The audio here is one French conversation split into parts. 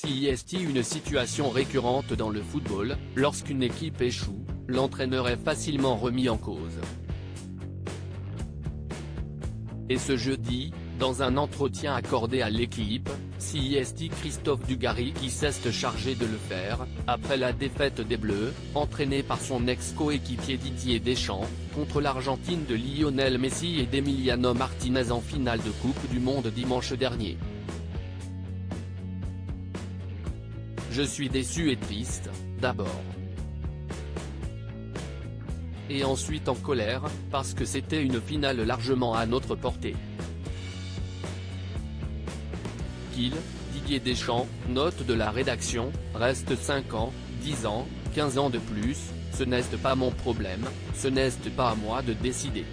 C'est une situation récurrente dans le football, lorsqu'une équipe échoue, l'entraîneur est facilement remis en cause. Et ce jeudi, dans un entretien accordé à l'équipe, c'est Christophe Dugarry qui s'est chargé de le faire, après la défaite des Bleus, entraînée par son ex-coéquipier Didier Deschamps, contre l'Argentine de Lionel Messi et d'Emiliano Martinez en finale de Coupe du Monde dimanche dernier. Je suis déçu et triste, d'abord. Et ensuite en colère, parce que c'était une finale largement à notre portée. Didier Deschamps, note de la rédaction, reste 5 ans, 10 ans, 15 ans de plus, ce n'est pas mon problème, ce n'est pas à moi de décider.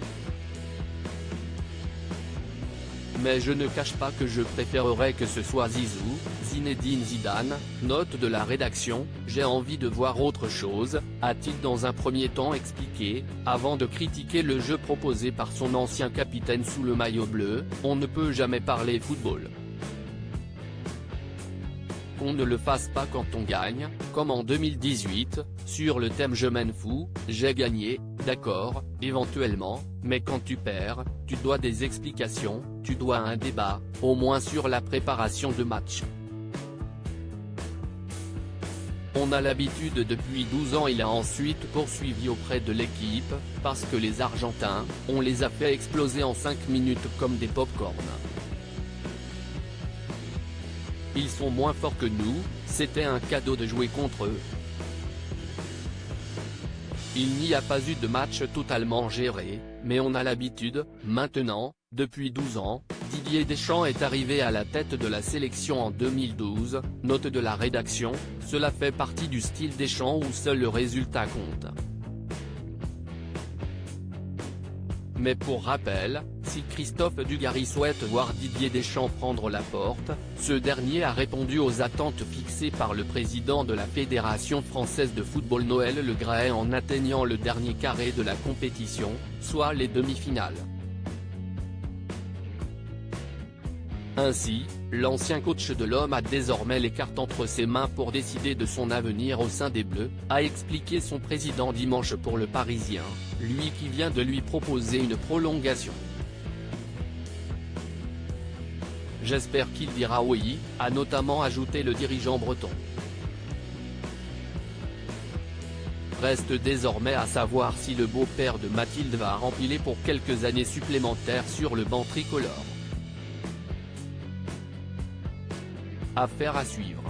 Mais je ne cache pas que je préférerais que ce soit Zizou, Zinedine Zidane, note de la rédaction, j'ai envie de voir autre chose, a-t-il dans un premier temps expliqué, avant de critiquer le jeu proposé par son ancien capitaine sous le maillot bleu. On ne peut jamais parler football. Qu'on ne le fasse pas quand on gagne, comme en 2018, sur le thème Je m'en fous, j'ai gagné, d'accord, éventuellement, mais quand tu perds, tu dois des explications, tu dois un débat, au moins sur la préparation de match. On a l'habitude depuis 12 ans. Il a ensuite poursuivi auprès de l'équipe, parce que les Argentins, on les a fait exploser en 5 minutes comme des pop-corn. Ils sont moins forts que nous, c'était un cadeau de jouer contre eux. Il n'y a pas eu de match totalement géré, mais on a l'habitude. Maintenant, depuis 12 ans, Didier Deschamps est arrivé à la tête de la sélection en 2012, note de la rédaction, cela fait partie du style Deschamps où seul le résultat compte. Mais pour rappel, si Christophe Dugarry souhaite voir Didier Deschamps prendre la porte, ce dernier a répondu aux attentes fixées par le président de la Fédération française de football Noël Le Graët en atteignant le dernier carré de la compétition, soit les demi-finales. Ainsi, l'ancien coach de l'Homme a désormais les cartes entre ses mains pour décider de son avenir au sein des Bleus, a expliqué son président dimanche pour Le Parisien, lui qui vient de lui proposer une prolongation. J'espère qu'il dira oui, a notamment ajouté le dirigeant breton. Reste désormais à savoir si le beau-père de Mathilde va rempiler pour quelques années supplémentaires sur le banc tricolore. Affaire à suivre.